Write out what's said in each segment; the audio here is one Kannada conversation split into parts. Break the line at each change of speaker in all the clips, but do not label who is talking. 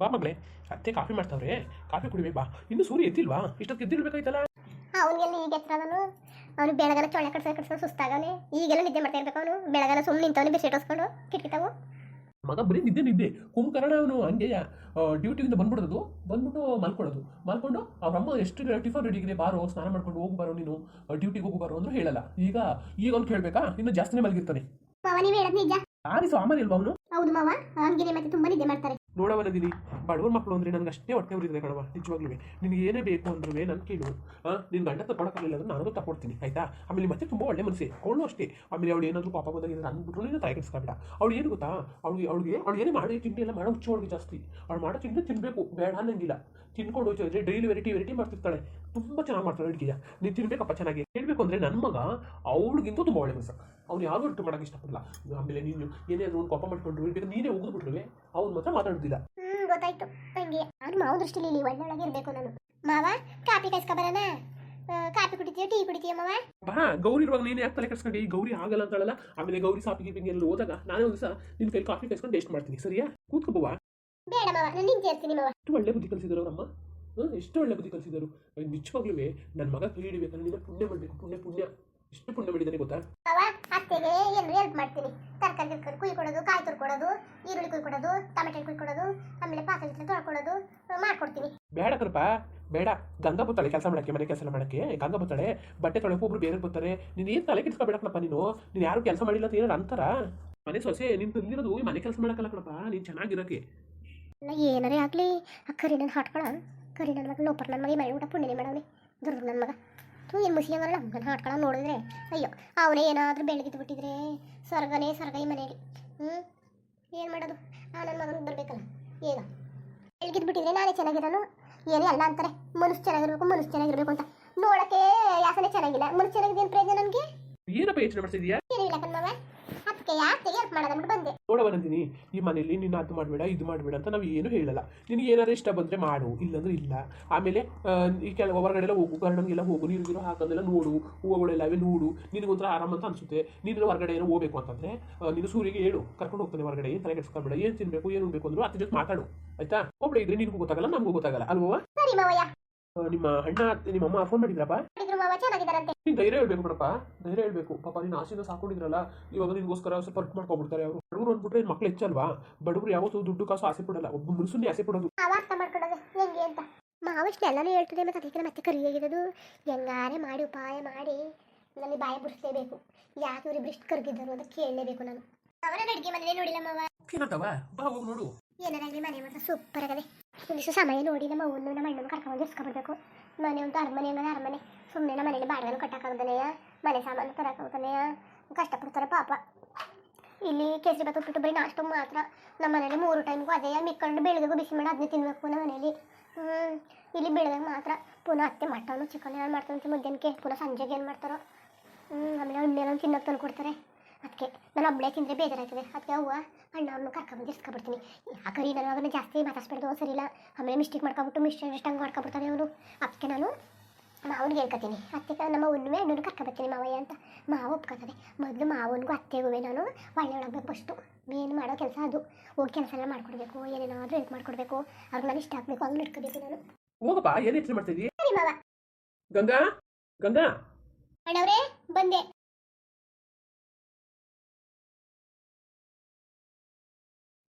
ಬಾ ಮಗಳೇ, ಅತ್ತೆ ಕಾಫಿ ಮಾಡ್ತಾವ್ರೆ, ಕಾಫಿ ಕುಡಿಬೇಕು ಬಾ. ಇನ್ನು ಸೂರ್ಯ ಎದ್ದಿಲ್ವಾ? ಇಷ್ಟೊತ್ತು ಎದ್ದಿರ್ಬೇಕಾಯ್ತಲ್ಲ.
ಅವನಿಗೆಲ್ಲ ಈಗ ಎತ್ತರದನು. ಅವನು ಬೆಳಗನ ಚೊಳ್ಳೆ ಕಟ್ಸೋ ಸುಸ್ತಾಗವನೆ. ಈಗೆಲ್ಲ ನಿದ್ದೆ ಮಾಡ್ತಾ ಇರ್ಬೇಕು. ಅವನು ಬೆಳಗನ ಸುಮ್ಮನೆ ನಿಂತವನು ಬಿಸಿ ಇಟ್ಟಿಸ್ಕೊಂಡು ಕಿಟಕಿತಾವು.
ಮಗ ಬರೀ ನಿದ್ದೆ ನಿದ್ದೆ ಕುಂಭಕರ್ಣ ಅವನು ಹಂಗೆಯ. ಡ್ಯೂಟಿಯಿಂದ ಬಂದ್ಬಿಡೋದು, ಬಂದ್ಬಿಟ್ಟು ಮಲ್ಕೊಳ್ಳೋದು, ಮಲ್ಕೊಂಡು ಅವ್ರ ಅಮ್ಮ ಎಷ್ಟು ಟಿಫನ್ ರೆಡಿಗಿದೆ ಬಾರೋ, ಸ್ನಾನ ಮಾಡ್ಕೊಂಡು ಹೋಗಿ ಬಾರೋ ನೀನು, ಡ್ಯೂಟಿಗೆ ಹೋಗಿ ಬಾರೋ ಅಂದ್ರೂ ಹೇಳಲ್ಲ. ಈಗ ಅವ್ನು ಕೇಳಬೇಕಾ? ಇನ್ನು ಜಾಸ್ತಿನೇ ಮಲಗಿರ್ತಾನೆ.
ಮಾವ ನೀವು ಹೇಳೋದು ನಿಜ.
ಯಾರಿ ಸಾಮಾನ್ಯ ಇಲ್ವಾ ಅವನು?
ಹೌದು ಮಾವ, ಹಂಗೇನೆ ಮತ್ತೆ ತುಂಬಾ ನಿದ್ದೆ ಮಾಡ್ತಾರೆ.
ನೋಡವನದಿನಿ, ಬಡವ್ರ ಮಕ್ಕಳು ಅಂದ್ರೆ ನನಗೆ ಅಷ್ಟೇ ಹೊಟ್ಟೆ ಉರಿದಿದೆ ಕಣವ. ನಿಜವಾಗ್ಲೂ ನಿನಗೆ ಏನೇ ಬೇಕು ಅಂದ್ರೂ ನಾನು ಕೇಳು. ನಿನ್ನ ಗಂಡ ತಗೊಳಕ್ಕಾಗಲಿಲ್ಲ ಅಂದ್ರೆ ನಾನು ತಗೊಡ್ತೀನಿ ಆಯ್ತಾ. ಆಮೇಲೆ ಮತ್ತೆ ತುಂಬ ಒಳ್ಳೆ ಮನಸ್ಸೆ ಅವಳು ಅಷ್ಟೇ. ಆಮೇಲೆ ಅವಳು ಏನಾದರೂ ಪಾಪ ಬಂದಾಗ ಅಂದ್ಬಿಟ್ರು ನೀನು ತಲೆ ಕೆಡಿಸ್ಕೊಬೇಡ. ಅವಳು ಏನು ಗೊತ್ತಾ, ಅವಳು ಏನೇ ಮಾಡಿ ತಿಂಡಿ ಎಲ್ಲ ಮಾಡೋ ಹುಚ್ಚು ಅವಳಿಗೆ ಜಾಸ್ತಿ. ಅವಳು ಮಾಡೋ ತಿಂಡಿ ತಿನ್ನಬೇಕು, ಬೇಡ ಅನ್ನಂಗಿಲ್ಲ. ತಿನ್ಕೊಂಡು ಹೋಯ್ತು ಡೈಲಿ ವೆರೈಟಿ ಮಾಡ್ತಿರ್ತಾಳೆ. ತುಂಬ ಚೆನ್ನಾಗಿ ಮಾಡ್ತಾಳೆ ಅಡುಗೆಯ. ನೀನು ತಿನ್ಬೇಕಪ್ಪ ಚೆನ್ನಾಗಿ. ಹೇಳ್ಬೇಕು ಅಂದರೆ ನನ್ನ ಮಗ ಅವಳಿಗಿಂತ ತುಂಬ ಒಳ್ಳೆ ಮನಸ್ಸು. ಅವ್ನು ಯಾರು ಇಟ್ಟು ಮಾಡೋಕ್ಕೆ ಇಷ್ಟಪಡಲ್ಲ. ಆಮೇಲೆ ನೀನು ಏನಾದ್ರು ಒಂದು ಕೋಪ ಮಾಡ್ಕೊಂಡ್ರು ಬೇಕಾದ್ರೆ ನೀನೇ ಹೋಗ್ಬಿಟ್ರುವೆ ಅವ್ನು ಮಾತ್ರ ಮಾತಾಡೋದಿಲ್ಲ.
ಗೊತ್ತಾಯ್ತು. ಹಂಗೆ ನಾನು ಮಾವ ದೃಷ್ಟಿಲಿ ಇಲ್ಲಿ ಒಳ್ಳೊಳಗೆ ಇರಬೇಕು ನಾನು. ಮಾವ ಕಾಫಿ ಕಾಯಿಸ್ಕೊಬರೋಣ? ಕಾಫಿ ಕುಡಿತೀಯ, ಟೀ ಕುಡಿತೀಯ ಮಾವ?
ಬಾ, ಗೌರಿ ಇರುವಾಗ ನೀನು ಯಾಕೆ ತಲೆ ಕೆಡಿಸ್ಕೊಂಡು ಈ ಗೌರಿ ಆಗಲ್ಲ ಅಂತಾಳಲ್ಲ. ಆಮೇಲೆ ಗೌರಿ ಸಾಪಿಗೆ ಎಲ್ಲ ಹೋದಾಗ ನಾನೇ ಒಂದು ದಿವಸ ನಿನ್ನ ಕೈ ಕಾಫಿ ಕಾಯಿಸ್ಕೊಂಡು ಟೇಸ್ಟ್ ಮಾಡ್ತೀನಿ, ಸರಿಯಾ? ಕೂತ್ಕೋಬವ್ವ.
ಬೇಡ ಮಾವ, ನಾನು ನಿಂತು ಇರ್ತೀನಿ ಮಾವ.
ಎಷ್ಟು ಒಳ್ಳೆ ಬುದ್ಧಿ ಕಲಿಸಿದ್ರು ನಮ್ಮ. ಎಷ್ಟು ಒಳ್ಳೆ ಬುದ್ಧಿ ಕಲಿಸಿದರು. ನಿಜವಾಗ್ಲೂ ನನ್ನ ಮಗ ಕೈ ಹಿಡಿಬೇಕಂದ್ರೆ ನೀನು ಪುಣ್ಯ ಮಾಡಬೇಕು. ಪುಣ್ಯ ಎಷ್ಟು ಪುಣ್ಯ ಮಾಡಿದ್ದಾನೆ ಗೊತ್ತಾ?
ಮಾವ ಅತ್ತೆಗೆ ಏನು ಹೆಲ್ಪ್ ಮಾಡ್ತೀನಿ. ತರಕಾರಿ ಕುಯ್ಕೊಡೋದು, ಕಾಯಿ ತುರ್ಕೊಡೋದು, ಈರುಳ್ಳಿ ಕುಯ್ಕೊಡೋದು, ಟೊಮೆಟೊ ಕುಯ್ಕೊಡೋದು, ಆಮೇಲೆ ಪಾತ್ರೆ ತೊಳ್ಕೊಡೋದು ಮಾಡ್ಕೊಡ್ತೀನಿ.
ಬೇಡ ಕಣಪ್ಪ, ಬೇಡ. ಗಂಗಾ ಬತ್ತಾಳೆ ಕೆಲಸ ಮಾಡಕ್ಕೆ, ಮನೆ ಕೆಲಸ ಮಾಡಕ್ಕೆ. ಗಂಗಾ ಬತ್ತಾಳೆ ಬಟ್ಟೆ ತೊಳೆಗೆ, ಒಬ್ರು ಬೇರೆ ಬರ್ತಾರೆ. ನೀನು ಏನು ತಲೆ ಕೆಡಿಸ್ಕೊಬೇಡಕ್ಕಣಪ್ಪ. ನೀನು ಯಾರು ಕೆಲಸ ಮಾಡಿಲ್ಲ ಅಂತ ಏನಾರು ಅಂತಾರ? ಮನೆ ಸೊಸೆ ನೀನು ತಂದಿರೋದು ಮನೆ ಕೆಲಸ ಮಾಡಕ್ಕಲ್ಲ ಕಣಪ್ಪ, ನೀನು ಚೆನ್ನಾಗಿರೋಕೆ.
ಏನಾರೇ ಆಗಲಿ ಆ ಕರಿ ನನ್ನ ಹಾಟ್ಕೊಳ. ಕರಿ ನನ್ನ ಮಗ ಲೋಪರ್ ನನ್ನ ಮಗ ಮಾಡಿ ಊಟ ಪುಣ್ಯನೇ ಮಾಡವನಿ. ದುರ್ಗ ನನ್ನ ಮಗ ಏನು ಮುಸಿಯಂಗಲ್ಲ ನನ್ನ ಹಾಟ್ಕೊಳ ನೋಡಿದ್ರೆ ಅಯ್ಯೋ. ಅವನೇ ಏನಾದರೂ ಬೆಳಗಿದ್ದು ಬಿಟ್ಟಿದ್ರೆ ಸ್ವರ್ಗನೇ ಸ್ವರ್ಗ ಈ ಮನೆಯಲ್ಲಿ. ಏನು ಮಾಡೋದು? ನನ್ನ ಮಗನಿಗೆ ಬರಬೇಕಲ್ಲ. ಈಗ ಬೆಳಗಿದ್ದು ಬಿಟ್ಟಿದ್ರೆ ನಾನೇ ಚೆನ್ನಾಗಿರೋನು. ಏನೇ ಅಲ್ಲ ಅಂತಾರೆ ಮನಸ್ಸು ಚೆನ್ನಾಗಿರ್ಬೇಕು ಅಂತ. ನೋಡೋಕ್ಕೆ ಯಾಸನೆ ಚೆನ್ನಾಗಿಲ್ಲ, ಮನಸ್ಸು ಚೆನ್ನಾಗಿದೆ. ಏನು ಪ್ರಯೋಜನ ನನಗೆ?
ಏನಪ್ಪ ಯೋಚನೆ ಮಾಡ್ತಿದ್ಯಾ?
ಏನೂ ಇಲ್ಲ ಕಣ್ಮವ. ಅದಕ್ಕೆ ಯಾಕೆ ಹೆಲ್ಪ್ ಮಾಡೋದಂದ್ಬಿಟ್ಟು ಬಂದೆ.
ನೋಡವನಂದಿನಿ, ಈ ಮನೇಲಿ ನೀನು ಅದು ಮಾಡಬೇಡ ಇದು ಮಾಡಬೇಡ ಅಂತ ನಾವು ಏನು ಹೇಳಲ್ಲ. ನಿನಗೆ ಏನಾರು ಇಷ್ಟ ಬಂದರೆ ಮಾಡು, ಇಲ್ಲಾಂದ್ರೆ ಇಲ್ಲ. ಆಮೇಲೆ ಈ ಕೆಲವು ಹೊರಗಡೆ ಎಲ್ಲ ಹೋಗು, ಗಾರ್ಡನ್ಗೆಲ್ಲ ಹೋಗು, ನೀರು ಹಾಕೋದೆಲ್ಲ ನೋಡು, ಹೂವುಗಳೆಲ್ಲವೇ ನೋಡು. ನಿನಗೊಂಥರ ಆರಾಮ ಅಂತ ಅನಿಸುತ್ತೆ. ನೀನು ಹೊರಗಡೆ ಏನೋ ಹೋಗ್ಬೇಕು ಅಂತಂದರೆ ನೀನು ಸೂರ್ಯಗೆ ಹೇಳು, ಕರ್ಕೊಂಡು ಹೋಗ್ತಾನೆ ಹೊರಗಡೆ. ಏನು ತಲೆ ಕೆಡಿಸ್ಕೊಬೇಡ. ಏನು ತಿನ್ನಬೇಕು ಏನು ಉಣ್ಬೇಕು ಅಂದ್ರು ಅದ್ರ ಜೊತೆ ಮಾತಾಡು ಆಯ್ತಾ. ಒಬ್ಬಳೆ ಇದ್ರೆ ನಿನಗೂ ಗೊತ್ತಾಗಲ್ಲ, ನಮಗೂ ಗೊತ್ತಾಗಲ್ಲ ಅಲ್ವಾ?
ಸರಿ ಮಾವಯ್ಯ.
ನಿಮ್ಮ ಅಣ್ಣ ನಿಮ್ಮ ಅಮ್ಮ ಫೋನ್ ಮಾಡಿದ್ರಪ್ಪ?
ಮಾವ ಚೆನ್ನಾಗಿದ್ದಾರಂತೆ.
ನೀನು ಧೈರ್ಯ ಹೇಳ್ಬೇಕು ಬಿಡಪ್ಪ, ಧೈರ್ಯ ಹೇಳ್ಬೇಕು. ಪಾಪ ನೀನು ಆಸೆಯಿಂದ ಸಾಕೊಂಡಿದ್ರಲ್ಲ, ಇವಾಗ ನಿನ್ಗೋಸ್ಕರ ಸ್ವಲ್ಪ ವರ್ಕ್ ಮಾಡ್ಕೊಬಿಡ್ತಾರೆ ಅವರು. ಬಡವರು ಅಂದ್ಬಿಟ್ರೆ ಮಕ್ಳು ಹೆಚ್ಚಲ್ವಾ? ಬಡವರು ಯಾವತ್ತೂ ದುಡ್ಡು ಕಾಸು ಆಸೆ ಪಡಲ್ಲ, ಒಬ್ಬ ಮನುಷ್ಯನೇ ಆಸೆ ಪಡೋದು.
ಅರ್ಥ ಮಾಡ್ಕೊಳ್ಳೋದು ಹೆಂಗೆ ಅಂತ ಮಾವಷ್ಟು ಎಲ್ಲನೂ ಹೇಳ್ತದೆ. ಮತ್ತು ಅದಕ್ಕೆ ಮತ್ತೆ ಕರಿಯಾಗಿರೋದು ಹೆಂಗಾರೆ ಮಾಡಿ ಉಪಾಯ ಮಾಡಿ ನನಗೆ ಬಾಯ ಬಿಡಿಸ್ಲೇಬೇಕು. ಯಾಕೆ ಇವ್ರಿಬ್ರು ಇಷ್ಟು ಕರಗಿದ್ದರು ಅಂತ ಕೇಳಲೇಬೇಕು ನಾನು. ಅವರ ಅಡುಗೆ ಮನೇಲಿ ನೋಡಿಲ್ಲ ಮಾವ.
ಏನಂತವ? ಬಾ ಹೋಗಿ ನೋಡು.
ಏನಾರಾಗಲಿ ಮನೆ ಮಾತ್ರ ಸೂಪರ್ ಆಗದೆ. ಒಂದಿಷ್ಟು ಸಮಯ ನೋಡಿ ನಮ್ಮ ಅವ್ವನು ನಮ್ಮ ಅಣ್ಣನ ಕರ್ಕೊಂಡು ಇರ್ಸ್ಕೊಬರ್ಬೇಕು. ಮನೆ ಒಂದು ಅರಮನೆ ಹಂಗದ ಅರಮನೆ. ಸುಮ್ಮನೆ ನಮ್ಮ ಮನೇಲಿ ಬಾಡಿಗೆನೂ ಕಟ್ಟಕ್ಕಾಗ್ದನೆಯ, ಮನೆ ಸಾಮಾನು ತರಕಾಗ್ತಾನೆಯ, ಕಷ್ಟಪಡ್ತಾರೆ ಪಾಪ. ಇಲ್ಲಿ ಕೇಸರಿ ಭಾತ್ ಉಪ್ಪಿಟ್ಟು ಬರೀ ನಾಷ್ಟ ಮಾತ್ರ. ನಮ್ಮ ಮನೇಲಿ 3 ಟೈಮ್ಗೂ ಅದೇ ಮಿಕ್ಕೊಂಡು ಬೆಳಗ್ಗೆಗೂ ಬಿಸಿ ಮಾಡಿ ಅದನ್ನೇ ತಿನ್ನಬೇಕು ನಮ್ಮ ಮನೇಲಿ. ಇಲ್ಲಿ ಬೆಳಗ್ಗೆ ಮಾತ್ರ ಪುನಃ ಅತ್ತೆ ಮಟನು ಚಿಕನ್ ಏನು ಮಾಡ್ತಾರಂತೆ ಮಧ್ಯಾಹ್ನಕ್ಕೆ, ಪುನಃ ಸಂಜೆಗೆ ಏನು ಮಾಡ್ತಾರೋ. ಆಮೇಲೆ ಹಣ್ಣೆಲ್ಲ ತಿನ್ನೋಕೆ ತಂದು ಕೊಡ್ತಾರೆ. ಅದಕ್ಕೆ ನಾನು ಒಬ್ಬಳೇ ತಿಂದರೆ ಬೇಜಾರಾಗ್ತದೆ. ಅದಕ್ಕೆ ಅವ್ವ ಅಣ್ಣವ್ರನ್ನ ಕರ್ಕೊಂಬಂದು ಇಸ್ಕೊಬಿಡ್ತೀನಿ. ಯಾಕರಿ ನಾನು ಅವನ್ನ ಜಾಸ್ತಿ ಮಾತಾಡ್ಸ್ಬಿಡ್ದು ಸರಿಯಿಲ್ಲ. ಆಮೇಲೆ ಮಿಸ್ಟೇಕ್ ಮಾಡ್ಕೊಬಿಟ್ಟು ಮಿಸ್ಟಂಗ್ ಮಾಡ್ಕೊಬಿಡ್ತಾನೆ ಅವನು. ಅದಕ್ಕೆ ನಾನು ಮಾವನಿಗೆ ಹೇಳ್ಕೊತೀನಿ. ಅತ್ತೆ ನಮ್ಮ ಹುಣ್ಣಿಮೆ ಅಣ್ಣನ ಕರ್ಕೊಬರ್ತೀನಿ ಮಾವಯ್ಯ ಅಂತ. ಮಾವ ಒಪ್ಕೊತದೆ. ಮೊದಲು ಮಾವನಿಗೂ ಅತ್ತೆಗೂ ನಾನು ಒಳ್ಳೆ ಒಳಗಬೇಕು. ಫಸ್ಟು ಮೇನ್ ಮಾಡೋ ಕೆಲಸ ಅದು. ಹೋಗಿ ಕೆಲಸ ಎಲ್ಲ ಮಾಡ್ಕೊಡ್ಬೇಕು, ಏನೇನಾದರೂ ಹೆಲ್ಪ್ ಮಾಡ್ಕೊಡ್ಬೇಕು. ಅವ್ರಿಗೆ ನಾನು ಇಷ್ಟ ಆಗಬೇಕು, ಹಂಗೆ ಇಟ್ಕೋಬೇಕು ನಾನು.
ಹೋಗಪ್ಪ, ಏನು ಯೋಚನೆ ಮಾಡ್ತಿದ್ದಿ?
ಸರಿ ಮಾವ.
ಗಂಗಾ ಗಂಗಾ
ಅಣ್ಣವ್ರೇ ಬಂದೆ.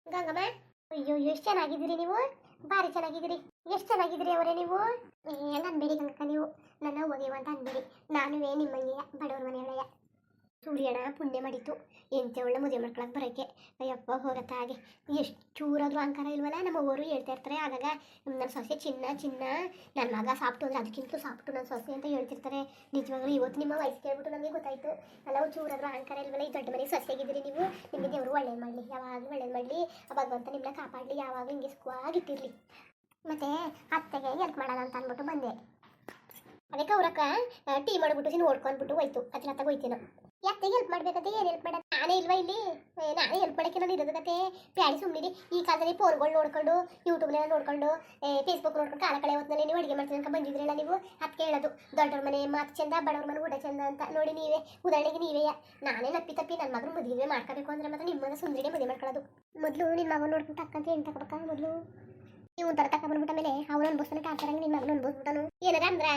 ಗಂಗಮ್ಮ, ಅಯ್ಯೋ ಎಷ್ಟು ಚೆನ್ನಾಗಿದ್ದೀರಿ ನೀವು, ಭಾರಿ ಚೆನ್ನಾಗಿದ್ದೀರಿ. ಎಷ್ಟು ಚೆನ್ನಾಗಿದ್ದೀರಿ ಅವರೇ ನೀವು. ಏನು ಅನ್ಬೇಡಿ ಗಂಗಕ್ಕ, ನೀವು ನನ್ನ ಹೋಗಿವ ಅಂತ ಅನ್ಬೇಡಿ. ನಾನುವೇ ನಿಮ್ಮಂಗೆಯ ಬಡವ್ರ ಮನೆಯೊಳಗೆ. ಸೂರ್ಯನ ಪುಣ್ಯ ಮಾಡಿತ್ತು ಎಂತೆ ಒಳ್ಳೆ ಮದುವೆ ಮಾಡ್ಕೊಳಕ್ಕೆ ಬರೋಕ್ಕೆ. ಅಯ್ಯಪ್ಪ ಹೋಗತ್ತ ಹಾಗೆ ಎಷ್ಟು ಚೂರಾದ್ರೂ ಅಹಂಕಾರ ಇಲ್ವಲ್ಲ. ನಮ್ಮ ಅವರು ಹೇಳ್ತಾ ಇರ್ತಾರೆ ಆಗಾಗ, ನನ್ನ ಸೊಸೆ ಚಿನ್ನ ನನ್ನ ಮಗ ಸಾಪ್ಟು ಅಂದರೆ ಅದಕ್ಕಿಂತಲೂ ಸಾಪ್ಟು ನನ್ನ ಸೊಸೆ ಅಂತ ಹೇಳ್ತಿರ್ತಾರೆ. ನಿಜವಾಗ್ಲೂ ಇವತ್ತು ನಿಮ್ಮ ವಯಸ್ಸು ಕೇಳ್ಬಿಟ್ಟು ನನಗೆ ಗೊತ್ತಾಯಿತು. ಅಲ್ಲ ಚೂರಾದ್ರೂ ಅಹಂಕಾರ ಇಲ್ವಲ್ಲ. ಈ ದೊಡ್ಡ ಮನೆಗೆ ಸೊಸೆಗಿದ್ದೀರಿ ನೀವು. ನಿಮಗೆ ದೇವರು ಒಳ್ಳೇದು ಮಾಡಲಿ, ಯಾವಾಗಲೂ ಒಳ್ಳೇದು ಮಾಡಲಿ. ಆ ಭಗವಂತ ನಿಮ್ಮನ್ನ ಕಾಪಾಡಲಿ, ಯಾವಾಗಲೂ ಹಿಂಗೆ ಸುಖವಾಗಿಟ್ಟಿರಲಿ. ಮತ್ತು ಅತ್ತೆಗೆ ಹೆಲ್ಪ್ ಮಾಡೋಣ ಅಂತ ಅಂದ್ಬಿಟ್ಟು ಬಂದೆ. ಅದಕ್ಕೆ ಅವ್ರಕ್ಕ ಟೀ ಮಾಡಿಬಿಟ್ಟು ನೋಡ್ಕೊಂಡ್ಬಿಟ್ಟು ಹೋಯ್ತು. ಅದ್ರ ಹತ್ತಾಗ ಹೋಯ್ತೇನೋ. ಯಾಕೆ ಹೆಲ್ಪ್ ಮಾಡ್ಬೇಕಂತ ಏನು ಹೆಲ್ಪ್ ಮಾಡೋದು? ನಾನೇ ಇಲ್ವಾ ಇಲ್ಲಿ? ನಾನೇ ಹೆಲ್ಪ್ ಮಾಡೋಕ್ಕೆ ನಾನು ಇರೋದು ಕತೆ. ಪ್ಯಾಡಿ ಸುಮ್ಮನಿರಿ. ಈ ಕಾಲದಲ್ಲಿ ಫೋನ್ಗಳು ನೋಡ್ಕೊಂಡು, ಯೂಟ್ಯೂಬ್ನೆಲ್ಲ ನೋಡ್ಕೊಂಡು, ಫೇಸ್ಬುಕ್ ನೋಡ್ಕೊಂಡು ಕಾಲ ಕಳೆ ಹೊತ್ತಿನಲ್ಲಿ ನೀವು ಅಡುಗೆ ಮಾಡ್ತೀನಿ ಅಂತ ಬಂದಿದ್ರಲ್ಲ ನೀವು. ಅದಕ್ಕೆ ಹೇಳೋದು ದೊಡ್ಡವ್ರ ಮನೆ ಮಾತು ಚಂದ, ಬಡವ್ರ ಮನೆ ಊಟ ಚಂದ ಅಂತ. ನೋಡಿ ನೀವೇ ಉದಾಹರಣೆಗೆ ನೀವೇ. ನಾನೇ ತಪ್ಪಿ ನನ್ನ ಮಗನ ಮದುವೆ ಮಾಡ್ಕೋಬೇಕು ಅಂದರೆ ಮಾತ್ರ ನಿಮ್ಮನ್ನ ಸುಂದರಿಗೆ ಮದುವೆ ಮಾಡ್ಕೊಳ್ಳೋದು. ಮೊದಲು ನಿನ್ನ ಮಗನ ನೋಡ್ಕೊಂಡು ಟಕ್ಕಂತ ಏನು ತಗೋಬೇಕಾ ಮೊದಲು? ನೀವು ಒಂಥರ ತಕೊಂಡ್ಬಿಟ್ಟ ಮೇಲೆ ಅವ್ನು ಅನ್ಬೋಸ್ತಾನೆ ಟಾರ್ಚರಂಗೆ ನಿಮ್ಮ ಮಗನ ಅನ್ಬೋಸ್ಬಿಟ್ಟನು ಏನಾರ ಅಂದ್ರ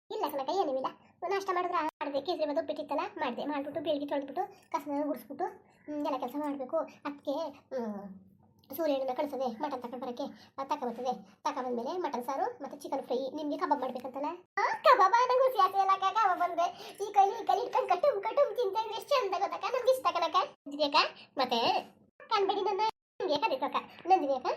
ಇಲ್ಲ ಕನಕ ಏನಿಲ್ಲ ನಾಷ್ಟ ಮಾಡಿದ್ರೆ ಕೇಸರಿ ಬದ್ದು ಉಪ್ಪಿಟ್ಟಿತ್ತಲ್ಲ ಮಾಡಿದೆ ಮಾಡ್ಬಿಟ್ಟು ಬೇಳಿಗೆ ತೊಳೆದ್ಬಿಟ್ಟು ಕಸನ ಗುಡಿಸ್ಬಿಟ್ಟು ಎಲ್ಲ ಕೆಲಸ ಮಾಡಬೇಕು ಅದಕ್ಕೆ ಸೂರ್ಯನ ಕಳಿಸದೆ ಮಟನ್ ತಗೊಂಡು ಬರೋಕ್ಕೆ ತಗೊಬರ್ತದೆ ತಗೊಬಂದ್ಮೇಲೆ ಮಟನ್ ಸಾರು ಮತ್ತು ಚಿಕನ್ ಫ್ರೈ ನಿಮಗೆ ಕಬಾಬ್ ಮಾಡ್ಬೇಕಂತಲ್ಲ ಕಬಾಬ್ ನಂಗೆ ಖುಷಿ ಆಸೆ ಎಲ್ಲ ಕಬಾಬ್ ಬಂದ್ರೆ ಈ ಕೈ ಇಟ್ಕೊಂಡು ಕಟ್ಟು ತಿಂತ ಇದ್ರೆ ಎಷ್ಟು ಚಂದ ಗೊತ್ತಕ್ಕ ನಮ್ಗೆ ಇಷ್ಟ ಕನಕ ನಂದಿನಿಯಕ್ಕ ಮತ್ತೆ ಕಾಣ್ಬೇಡಿ ನನ್ನ ನಿಮ್ಗೆ ಕದೀತು ಅಕ್ಕ ನಂದಿನಿಯಕ್ಕ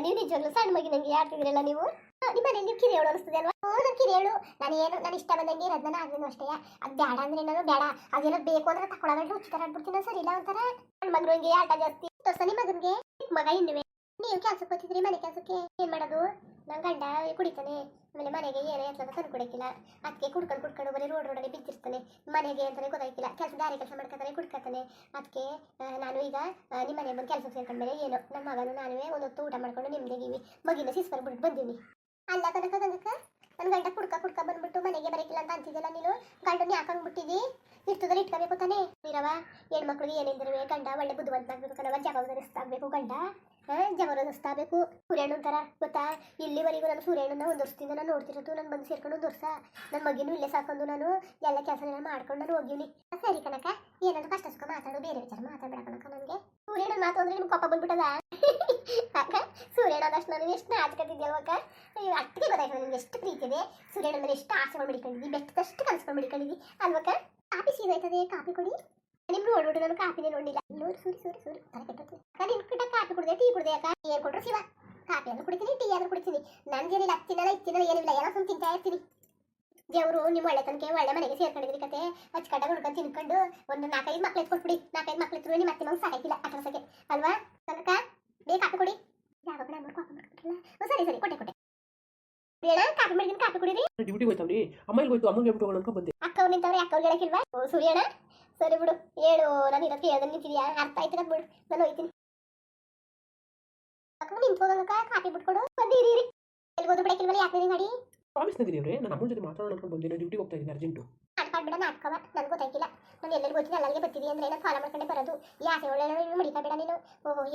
ನೀವು ನಿಜವಾಗ್ಲೂ ಸಣ್ಣ ಮಗಿ ನಂಗೆ ಆಡ್ತಿದ್ರಲ್ಲ ನೀವು ನಿಮ್ಮ ಮನೇಲಿ ನೀವು ಕಿರಿ ಹೇಳು ಅನಿಸ್ತದೆ ಅಲ್ವಾ ನಾನು ಕಿರಿ ಹೇಳು ನಾನು ಇಷ್ಟ ಬಂದಂಗೆ ಇರೋದು ನಾನು ಆಗೇನು ಅಷ್ಟೇ ಅದು ಬೇಡ ಅಂದ್ರೆ ನಾನು ಬೇಡ ಅದೇನೋ ಬೇಕು ಅಂದ್ರೆ ತಗೊಳ್ಳೋದು ಹುಚ್ಚಿ ಥರ ಆಡ್ಬಿಡ್ತೀನಿ ಸರಿ ಇಲ್ಲ ಒಂಥರ ನನ್ನ ಮಗನಿಗೆ ಹಂಗೆ ಆಟ ಜಾಸ್ತಿ ತೋರ್ಸ ನಿಮ್ಮ ಮಗನಿಗೆ ಮಗ ಇನ್ನುವೆ ನೀವು ಕೆಲ್ಸಕ್ಕೆ ಹೋಗ್ತಿದ್ರಿ ಮನೆ ಕೆಲಸಕ್ಕೆ ಏನು ಮಾಡೋದು ನನ್ನ ಗಂಡ ಕುಡಿತಾನೆ ಆಮೇಲೆ ಮನೆಗೆ ಏನೇ ಎತ್ತದ ತಂದು ಕೊಡೋಕ್ಕಿಲ್ಲ ಅದಕ್ಕೆ ಕುಡ್ಕೊಂಡು ಬರೀ ರೋಡಲ್ಲಿ ಬಿದ್ದಿರ್ತಾನೆ ಮನೆಗೆ ಅಂತಾನೆ ಗೊತ್ತಾಗಿಲ್ಲ ಕೆಲಸ ದಾರಿ ಕೆಲಸ ಮಾಡ್ಕೊತಾನೆ ಕುಡ್ಕೊತಾನೆ ಅದಕ್ಕೆ ನಾನು ಈಗ ನಿಮ್ಮ ಮನೆ ಬಂದು ಕೆಲಸಕ್ಕೆ ಸೇರ್ಕೊಂಡ್ಮೇಲೆ ಏನೋ ನನ್ನ ಮಗನು ನಾನುವೇ ಒಂದೊತ್ತು ಊಟ ಮಾಡ್ಕೊಂಡು ನಿಮ್ದೇಗಿವಿ ಮಗಿನ ಸಿಸ್ಕೊಂಡ್ಬಿಟ್ಟು ಬಂದೀನಿ ಅಲ್ಲ ಕನಕ ಗಂಗಕ್ಕ ನನ್ನ ಗಂಡ ಕುಡ್ಕ ಬಂದ್ಬಿಟ್ಟು ಮನೆಗೆ ಬರೋಕ್ಕಿಲ್ಲ ಅಂತ ಅಂತಿದ್ದಲ್ಲ ನೀನು ಗಂಡನ ಯಾಕಂಗ್ ಬಿಟ್ಟಿದ್ದಿ ಇರ್ತದಲ್ಲಿ ಇಟ್ಕೋಬೇಕು ತಾನೆ ನೀರವ ಹೆಣ್ಮಕ್ಳಿಗೆ ಏನಿದ್ರೆ ಗಂಡ ಒಳ್ಳೆ ಬುದ್ಧಿವಂತ ಆಗ್ಬೇಕು ಕಣವ ಜವಾಬ್ದಾರಿಸ್ತಾಗಬೇಕು ಗಂಡ ಜವಾಬ್ದಾರಿಸ್ತಾಗಬೇಕು ಸೂರ್ಯಣ್ಣ ಅಂತಾರ ಗೊತ್ತಾ ಇಲ್ಲಿವರೆಗೂ ನಾನು ಸೂರ್ಯಣ್ಣನ ಒಂದು ವರ್ಷದಿಂದ ನಾನು ನೋಡ್ತಿರೋದು ನಾನು ಬಂದು ಸೇರ್ಕೊಂಡು ಒಂದು ವರ್ಷ ನನ್ನ ಮಗಿನೂ ಇಲ್ಲೇ ಸಾಕೊಂಡು ನಾನು ಎಲ್ಲ ಕೆಲಸ ಮಾಡ್ಕೊಂಡು ನಾನು ಹೋಗಿವ್ನಿ ಸರಿ ಕನಕ ಏನಾದ್ರು ಕಷ್ಟ ಸುಖ ಮಾತಾಡೋ ಬೇರೆ ವಿಚಾರ ಮಾತಾಡ್ಬೇಡ ಕನಕ ನನಗೆ ಸೂರ್ಯಣ್ಣನ ಮಾತು ಅಂದ್ರೆ ನಿಮ್ಗೆ ಕೋಪ ಬಂದ್ಬಿಟ್ಟದ ಅಕ್ಕ ಸೂರ್ಯಣ್ಣದಷ್ಟು ನನಗೆ ಎಷ್ಟು ನಾಚ್ಕೊತಿದ್ಯಲ್ವಕ್ಕ ಅಟ್ಟಿಗೆ ಗೊತ್ತಾಯ್ತು ನಿಮ್ಗೆ ಎಷ್ಟು ಪ್ರೀತಿ ಇದೆ ಸೂರ್ಯಣ್ಣ ಮೇಲೆ ಎಷ್ಟು ಆಸೆಗಳು ಮಡಿಕೊಂಡಿದ್ದಿ ಬೆಟ್ಟದಷ್ಟು ಕನಸುಗಳು ಮಡಿಕೊಂಡಿದ್ದಿ ಅಲ್ವಕ್ಕ ಕಾಫಿ ಸೀದಾಯ್ತದೆ ಕಾಫಿ ಕೊಡಿ ನಿಮ್ಗೆ ನೋಡ್ಬಿಟ್ಟು ನಾನು ಕಾಫಿನೇ ನೋಡಿಲ್ಲ ನೋಡಿ ಸೂರಿ ತಲೆ ಕೆಟ್ಟದ್ದು ಅಕ್ಕ ನಿನ್ ಕಿಟ್ಟ ಕಾಫಿ ಕುಡ್ದೆ ಟೀ ಕುಡ್ದೆ ಅಕ್ಕ ಏನ್ ಕೊಟ್ರು ಶಿವ ಕಾಫಿ ಆದ್ರೂ ಕುಡಿತೀನಿ ಟೀ ಆದ್ರೂ ಕುಡಿತೀನಿ ನನ್ಗೇನಿಲ್ಲ ಹತ್ತಿನಲ್ಲ ಏನಿಲ್ಲ ಎಲ್ಲ ಸುಮ್ಮನೆ ತಿಂತಾ ಇರ್ತೀನಿ ದೇವರು ನಿಮ್ಮ ಒಳ್ಳೆ ತನಕ ಒಳ್ಳೆ ಮನೆಗೆ ಸೇರ್ಕೊಂಡಿದ್ರಿ ಕತೆ ಅಚ್ಚುಕಟ್ಟಾಗಿ ಹುಡ್ಕೊಂಡು ತಿನ್ಕೊಂಡು ಒಂದು 4-5 ಮಕ್ಳು ಎತ್ಕೊಟ್ಬಿಡಿ 4-5 ಮಕ್ಳು ಇದ್ರು ನಿಮ್ಮ ಅತ್ತೆ ಮಗ ಸಾಕಾಗಿಲ್ಲ ಅಟ್ರಸಕ್ಕೆ ಅಲ್ವಾ ತನಕ ಬೇಗ ಕಾಫಿ ಕೊಡಿ ಯಾವಾಗ ನಮ್ಮ ಕಾಫಿ ಮಾಡ್ಕೊಟ್ಟಿಲ್ಲ ಸರಿ ಕೊಟ್ಟೆ ಬೇಡ ಕಾಫಿ ಮಾಡಿದ್ದೀನಿ ಕಾಫಿ ಕುಡೀರಿ
ಡ್ಯೂಟಿಗೆ ಹೋಯ್ತಾವ್ರಿ ಅಮ್ಮಲ್ಲಿ ಹೋಯ್ತು ಅಮ್ಮಂಗೆ ಹೇಳ್ಬಿಟ್ಟು ಅನ್ಕೊಂಡು ಬಂದೆ
ಅಕ್ಕವ್ರು ನಿಂತವ್ರೆ ಅಕ್ಕವ್ರು ಹೇಳಕ್ಕಿಲ್ವಾ ಓ ಸೂರ್ಯಣ್ಣ ಸರಿ ಬಿಡು ಹೇಳು ನಾನು ಇರೋದಕ್ಕೆ ಹೇಳ್ದೆ ನಿಂತಿದ್ಯಾ ಅರ್ಥ ಆಯ್ತು ಬಿಡು ನಾನು ಹೋಯ್ತೀನಿ ಅಕ್ಕ ನಿಂತ್ಕೋಗಕ್ಕ ಕಾಫಿ ಬಿಟ್ಕೊಡು ಬಂದಿರಿ ಎಲ್ಗೋದು ಬಿಡಕ್ಕಿಲ್ವಲ್ಲ ಯಾಕೆ ನೀನು ಗಾಡಿ
ಪ್ರಾಮಿಸ್ ನದೀನಿ ಅವ್ರೆ ನಾನು ಅಮ್ಮನ ಜೊತೆ ಮಾತಾಡೋಣ ಅನ್ಕೊಂಡು ಬಂದಿಲ್ಲ ಡ್ಯೂಟಿಗೆ ಹೋಗ್ತಾ ಇದ್ದೀನಿ ಅರ್ಜೆಂಟು
ನಾಟ್ಕಾಡ್ಬೇಡ ನಾಟ್ಕವ ನನಗೆ ಗೊತ್ತಾಗಿಲ್ಲ ನಾನು ಎಲ್ಲೆಲ್ಲಿ ಗೊತ್ತಿಲ್ಲ ಅಲ್ಲಿಗೆ ಬರ್ತಿದ್ದೀನಿ ಅಂದ್ರೆ ನಾನು ಫಾಲೋ ಮಾಡ್ಕೊಂಡೆ ಬರೋದು ಈ ಆಸೆ ಒಳ್ಳೆ ನೀನು ಮಡಿಕಬೇಡ ನೀನು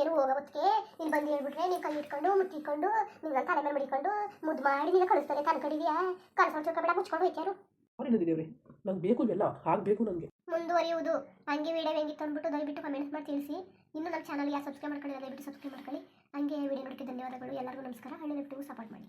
ಏನು ಹೋಗೋ ಹೊತ್ತಿಗೆ ನೀನು ಬಂದು ಹೇಳ್ಬಿಟ್ರೆ ನೀನು ಕೈ ಇಟ್ಕೊಂಡು ಮುಟ್ಟಿಕೊಂಡು ನೀನು ತಲೆ ಮೇಲೆ ಮಡಿಕೊಂಡು ಮುದ್ದು ಮಾಡಿ ನೀನು ಕಳಿಸ್ತಾರೆ ಕನ್ಕೊಂಡಿದ್ಯಾ ಕಳ್ಸೋದು ಚೊಕ್ಕಬೇಡ ಮುಚ್ಕೊಂಡು ಹೋಯ್ತಾರು
ಅವ್ರು ನದೀನಿ ಅವ್ರೆ ನಂಗೆ ಬೇಕು ಇವೆಲ್ಲ ಆಗಬೇಕು ನನಗೆ
ಮುಂದುವರಿಯುವುದು ಹಂಗೆ ವಿಡಿಯೋ ಹೆಂಗಿತ್ತು ಅಂದ್ಬಿಟ್ಟು ದಯವಿಟ್ಟು ಕಮೆಂಟ್ಸ್ ಮಾಡಿ ತಿಳಿಸಿ ಇನ್ನು ನಮ್ಮ ಚಾನಲ್ಗೆ ಸಬ್ಸ್ಕ್ರೈಬ್ ಮಾಡ್ಕೊಳ್ಳಿ ದಯವಿಟ್ಟು ಸಬ್ಸ್ಕ್ರೈಬ್ ಮಾಡ್ಕೊಳ್ಳಿ ಹಂಗೆ ವಿಡಿಯೋ ನೋಡೋಕ್ಕೆ ಧನ್ಯವಾದಗಳು ಎಲ್ಲರಿಗೂ ನಮಸ್ಕಾರ ಹಳ್ಳಿ ಸಪೋರ್ಟ್ ಮಾಡಿ